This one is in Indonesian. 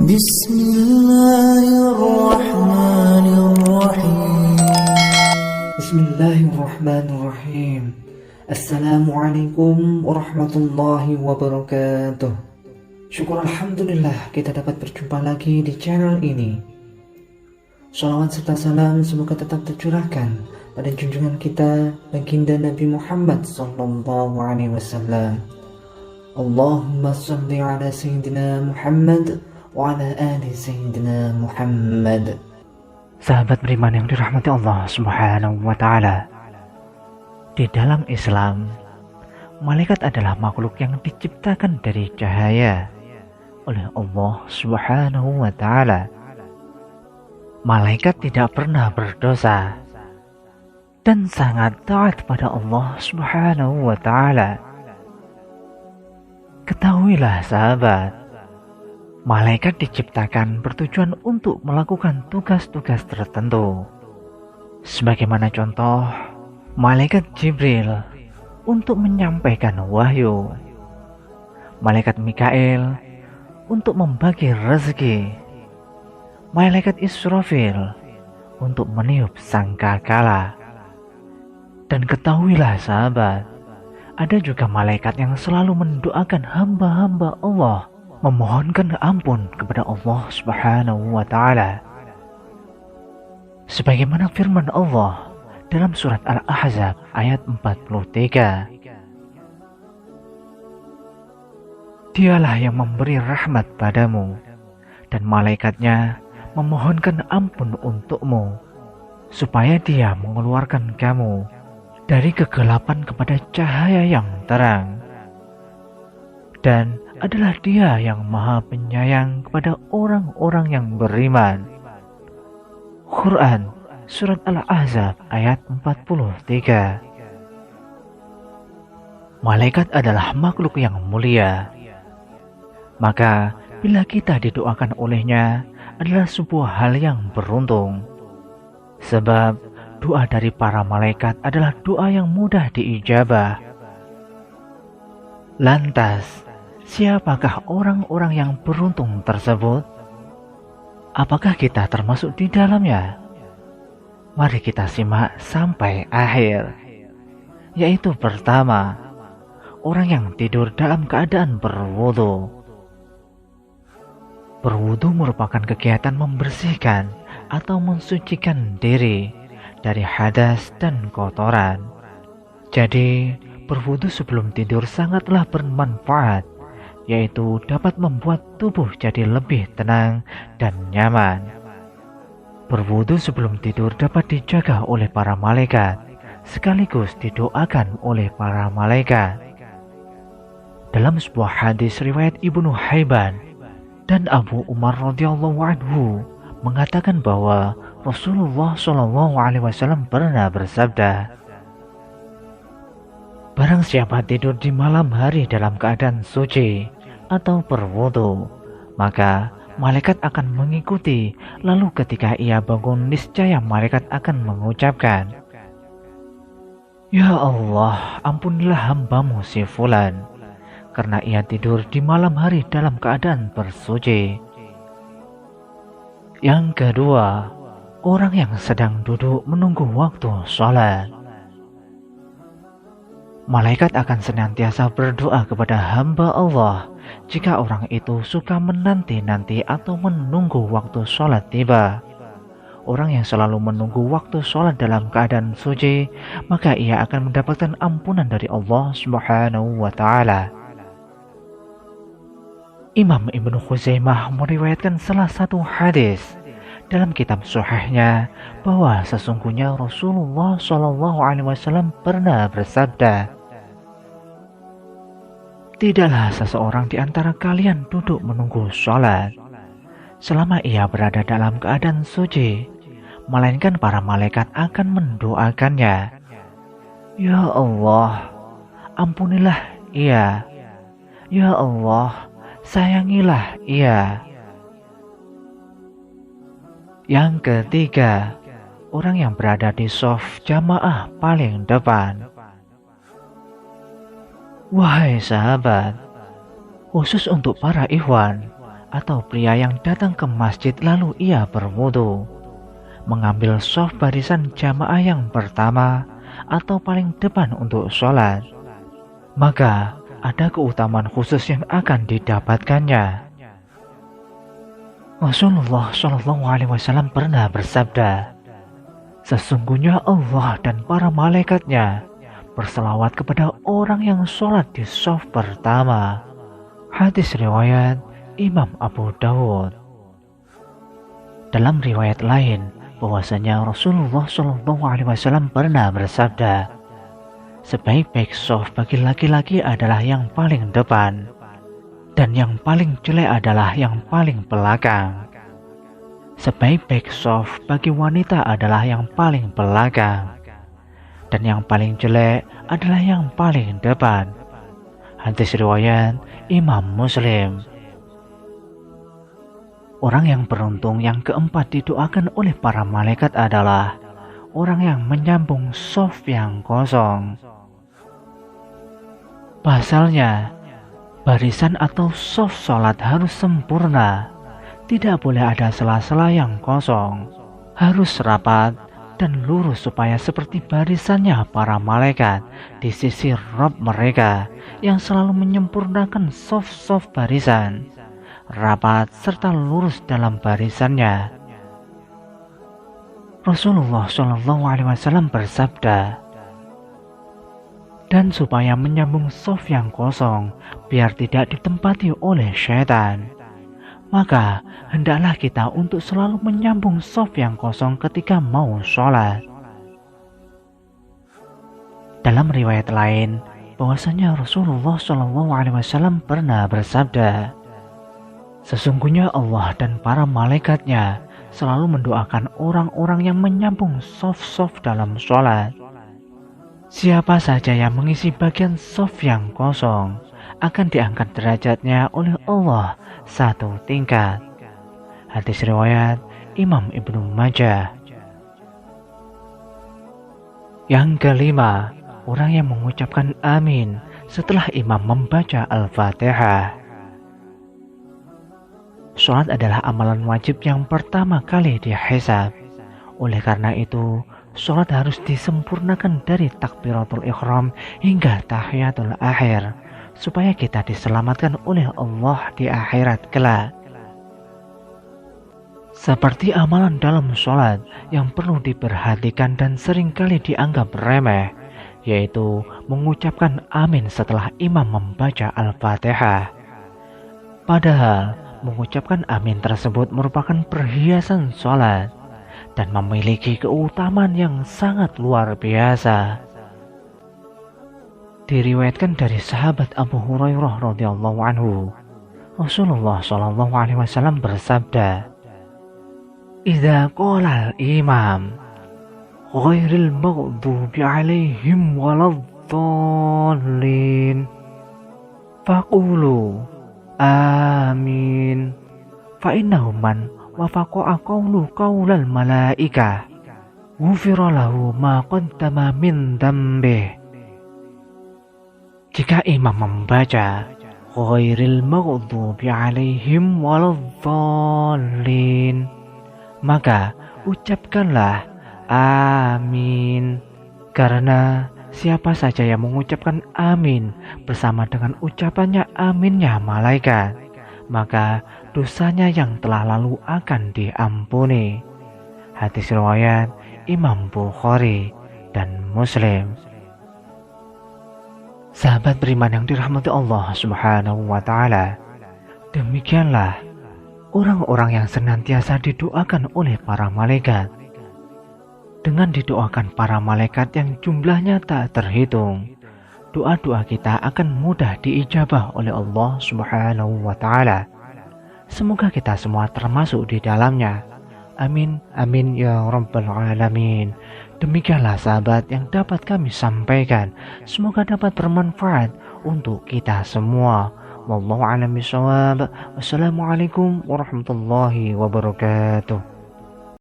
بسم الله الرحمن الرحيم بسم الله الرحمن الرحيم. Assalamualaikum warahmatullahi wabarakatuh. Syukur alhamdulillah kita dapat berjumpa lagi di channel ini. Shalawat serta salam semoga tetap tercurahkan pada junjungan kita baginda Nabi Muhammad sallallahu alaihi wasallam. Allahumma shalli ala sayyidina Muhammad wa ala ali sayyidina Muhammad. Sahabat beriman yang dirahmati Allah Subhanahu wa taala. Di dalam Islam, malaikat adalah makhluk yang diciptakan dari cahaya oleh Allah Subhanahu wa taala. Malaikat tidak pernah berdosa dan sangat taat pada Allah Subhanahu wa taala. Ketahuilah sahabat, malaikat diciptakan bertujuan untuk melakukan tugas-tugas tertentu. Sebagaimana contoh, malaikat Jibril untuk menyampaikan wahyu, malaikat Mikail untuk membagi rezeki, malaikat Israfil untuk meniup sangkakala. Dan ketahuilah sahabat, ada juga malaikat yang selalu mendoakan hamba-hamba Allah, memohonkan ampun kepada Allah Subhanahu wa taala. Sebagaimana firman Allah dalam surat Al-Ahzab ayat 43. Dialah yang memberi rahmat padamu, dan malaikatnya memohonkan ampun untukmu, supaya dia mengeluarkan kamu dari kegelapan kepada cahaya yang terang. Dan adalah dia yang maha penyayang kepada orang-orang yang beriman. Quran Surat Al-Ahzab ayat 43. Malaikat adalah makhluk yang mulia. Maka bila kita didoakan olehnya adalah sebuah hal yang beruntung. Sebab doa dari para malaikat adalah doa yang mudah diijabah. Lantas, siapakah orang-orang yang beruntung tersebut? Apakah kita termasuk di dalamnya? Mari kita simak sampai akhir. Yaitu pertama, orang yang tidur dalam keadaan berwudu. Berwudu merupakan kegiatan membersihkan atau mensucikan diri dari hadas dan kotoran. Jadi, berwudu sebelum tidur sangatlah bermanfaat, yaitu dapat membuat tubuh jadi lebih tenang dan nyaman. Berwudu sebelum tidur dapat dijaga oleh para malaikat, sekaligus didoakan oleh para malaikat. Dalam sebuah hadis riwayat Ibnu Hibban dan Abu Umar radhiyallahu anhu mengatakan bahwa Rasulullah SAW pernah bersabda, barang siapa tidur di malam hari dalam keadaan suci atau berwudu, maka malaikat akan mengikuti, lalu ketika ia bangun niscaya malaikat akan mengucapkan, Ya Allah, ampunilah hambamu si fulan, karena ia tidur di malam hari dalam keadaan bersuci. Yang kedua, orang yang sedang duduk menunggu waktu sholat. Malaikat akan senantiasa berdoa kepada hamba Allah jika orang itu suka menanti-nanti atau menunggu waktu sholat tiba. Orang yang selalu menunggu waktu sholat dalam keadaan suci, maka ia akan mendapatkan ampunan dari Allah Subhanahu wa taala. Imam Ibnu Khuzaimah meriwayatkan salah satu hadis dalam kitab Sahihnya bahwa sesungguhnya Rasulullah SAW pernah bersabda, tidaklah seseorang di antara kalian duduk menunggu sholat selama ia berada dalam keadaan suci, melainkan para malaikat akan mendoakannya, Ya Allah, ampunilah ia, Ya Allah, sayangilah ia. Yang ketiga, orang yang berada di shaf jamaah paling depan. Wahai sahabat, khusus untuk para ikhwan, atau pria yang datang ke masjid lalu ia berwudu, mengambil shaf barisan jamaah yang pertama atau paling depan untuk sholat, maka ada keutamaan khusus yang akan didapatkannya. Rasulullah Shallallahu Alaihi Wasallam pernah bersabda, sesungguhnya Allah dan para malaikatnya berselawat kepada orang yang sholat di shaf pertama. Hadis riwayat Imam Abu Dawud. Dalam riwayat lain, bahwasanya Rasulullah Shallallahu Alaihi Wasallam pernah bersabda, sebaik-baik shaf bagi laki-laki adalah yang paling depan, dan yang paling jelek adalah yang paling belakang. Sebaik-baik shaf bagi wanita adalah yang paling belakang, dan yang paling jelek adalah yang paling depan. Hadis riwayat Imam Muslim. Orang yang beruntung yang keempat didoakan oleh para malaikat adalah orang yang menyambung shaf yang kosong. Pasalnya, barisan atau shaf sholat harus sempurna, tidak boleh ada sela-sela yang kosong, harus rapat dan lurus supaya seperti barisannya para malaikat di sisi Rabb mereka yang selalu menyempurnakan shaf-shaf barisan, rapat serta lurus dalam barisannya. Rasulullah Shallallahu Alaihi Wasallam bersabda, dan supaya menyambung shaf yang kosong biar tidak ditempati oleh syaitan, maka hendaklah kita untuk selalu menyambung shaf yang kosong ketika mau sholat. Dalam riwayat lain, bahwasanya Rasulullah Shallallahu Alaihi Wasallam pernah bersabda, sesungguhnya Allah dan para malaikatnya selalu mendoakan orang-orang yang menyambung shaf-shaf dalam sholat. Siapa saja yang mengisi bagian shaf yang kosong akan diangkat derajatnya oleh Allah satu tingkat. Hadis riwayat Imam Ibnu Majah. Yang kelima, orang yang mengucapkan amin setelah imam membaca Al-Fatihah. Sholat adalah amalan wajib yang pertama kali dihisab. Oleh karena itu, sholat harus disempurnakan dari takbiratul ihram hingga tahiyatul akhir, supaya kita diselamatkan oleh Allah di akhirat kelak. Seperti amalan dalam sholat yang perlu diperhatikan dan seringkali dianggap remeh, yaitu mengucapkan amin setelah imam membaca Al-Fatihah. Padahal mengucapkan amin tersebut merupakan perhiasan sholat dan memiliki keutamaan yang sangat luar biasa. Diriwayatkan dari sahabat Abu Hurairah radhiyallahu anhu, Rasulullah Shallallahu Alaihi Wasallam bersabda, "Idza qala al-imam ghairil maghdubi 'alaihim waladdallin faqulu amin fa innahu man wafaqa qawlu qaulal malaikah ghufira lahu ma qaddama min dhanbihi." Jika imam membaca ghairil maghdubi 'alaihim waladdallin, maka ucapkanlah amin, karena siapa saja yang mengucapkan amin bersama dengan ucapannya aminnya malaikat, maka dosanya yang telah lalu akan diampuni. Hadis riwayat Imam Bukhari dan Muslim. Sahabat beriman yang dirahmati Allah Subhanahu wa Ta'ala, demikianlah orang-orang yang senantiasa didoakan oleh para malaikat. Dengan didoakan para malaikat yang jumlahnya tak terhitung, doa-doa kita akan mudah diijabah oleh Allah Subhanahu wa Ta'ala. Semoga kita semua termasuk di dalamnya. Amin, amin ya rabbal alamin. Demikianlah sahabat yang dapat kami sampaikan. Semoga dapat bermanfaat untuk kita semua. Wallahu a'lam bishawab. Wassalamualaikum warahmatullahi wabarakatuh.